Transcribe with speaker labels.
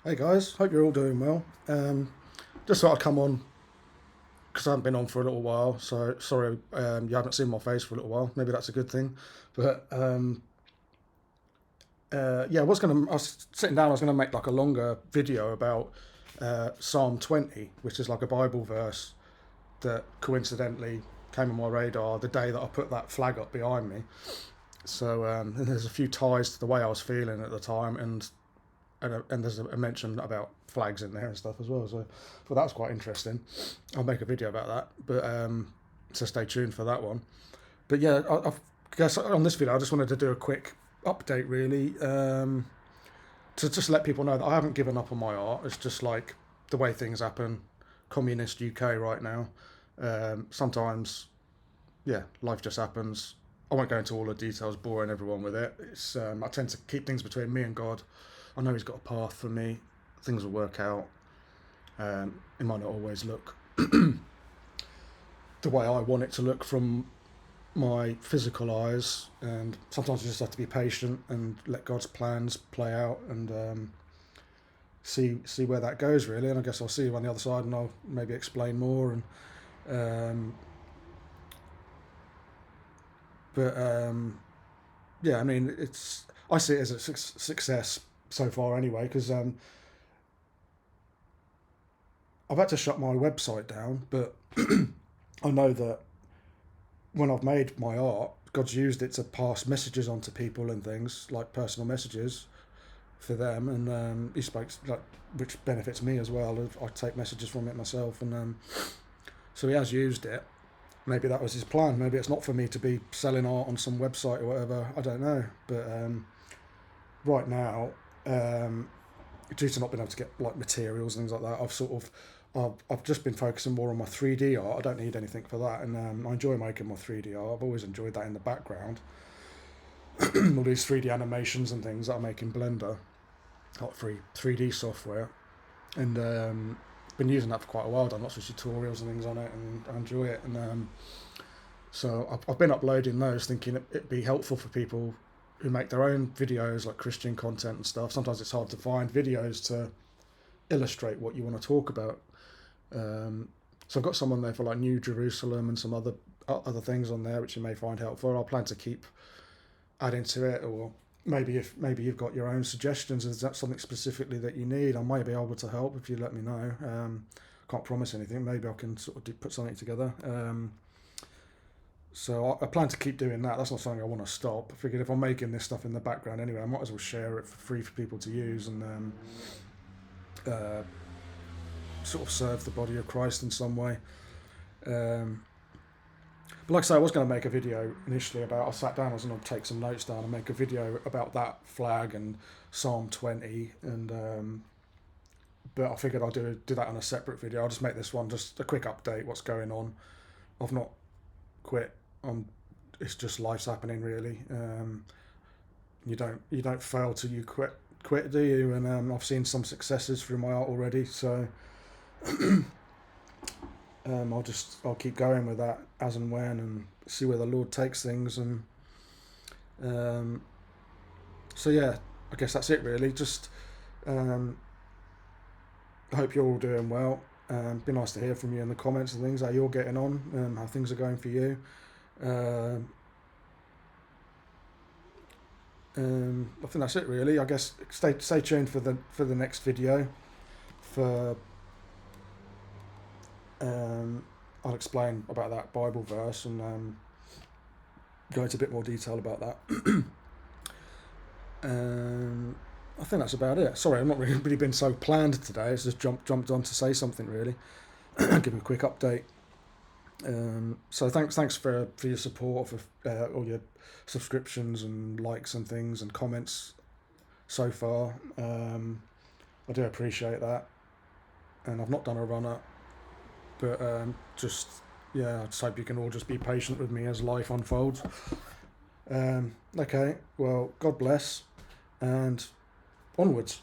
Speaker 1: Hey guys, hope you're all doing well. Just thought I'd come on because I haven't been on for a little while. So sorry you haven't seen my face for a little while. Maybe that's a good thing. But yeah, I was sitting down. I was gonna make like a longer video about Psalm 20, which is like a Bible verse that coincidentally came on my radar the day that I put that flag up behind me. So and there's a few ties to the way I was feeling at the time, and there's a mention about flags in there and stuff as well. So that was quite interesting. I'll make a video about that, but so stay tuned for that one. But yeah, I guess on this video I just wanted to do a quick update, really, to just let people know that I haven't given up on my art. It's just like the way things happen, communist UK right now. Sometimes, yeah, life just happens. I won't go into all the details, boring everyone with it. I tend to keep things between me and God. I know He's got a path for me. Things will work out. It might not always look the way I want it to look from my physical eyes, and sometimes you just have to be patient and let God's plans play out, and see where that goes, really. And I guess I'll see you on the other side, and I'll maybe explain more. And um, but yeah, I mean, I see it as a success so far, anyway, because I've had to shut my website down, but I know that when I've made my art, God's used it to pass messages on to people and things, like personal messages for them, and He spoke, like, which benefits me as well. I take messages from it myself, and so He has used it. Maybe that was His plan. Maybe it's not for me to be selling art on some website or whatever. I don't know, but right now, due to not being able to get like materials and things like that, I've just been focusing more on my 3D art. I don't need anything for that, and I enjoy making my 3D art. I've always enjoyed that in the background. All these 3D animations and things that I make in Blender, like free 3D software, and been using that for quite a while. Done lots of tutorials and things on it, and I enjoy it. And so I've been uploading those, thinking it'd be helpful for people who make their own videos, like Christian content and stuff. Sometimes it's hard to find videos to illustrate what you want to talk about. So I've got some on there for like New Jerusalem and some other things on there which you may find helpful. I'll plan to keep adding to it, or maybe you've got your own suggestions. Is that something specifically that you need? I might be able to help if you let me know. Can't promise anything. Maybe I can sort of put something together. So I plan to keep doing that. That's not something I want to stop. I figured if I'm making this stuff in the background anyway, I might as well share it for free for people to use, and sort of serve the body of Christ in some way. But like I say, I was going to make a video initially about. I sat down, I was going to take some notes down and make a video about that flag and Psalm 20, and but I figured I'll do that on a separate video. I'll just make this one just a quick update. What's going on? I've not quit. It's just life's happening, really. You don't fail till you quit, do you? And I've seen some successes through my art already, so I'll keep going with that as and when, and see where the Lord takes things. And so yeah, I guess that's it, really. Just I hope you're all doing well. Be nice to hear from you in the comments and things, how you're getting on, how things are going for you. I think that's it, really. I guess stay tuned for the next video. For I'll explain about that Bible verse, and go into a bit more detail about that. I think that's about it. Sorry, I've not really been so planned today. It's just jumped on to say something, really. Give a quick update. So thanks for your support, for all your subscriptions and likes and things and comments so far. I do appreciate that, and I've not done a run up, but just, yeah, I just hope you can all just be patient with me as life unfolds. Okay, well, God bless, and onwards.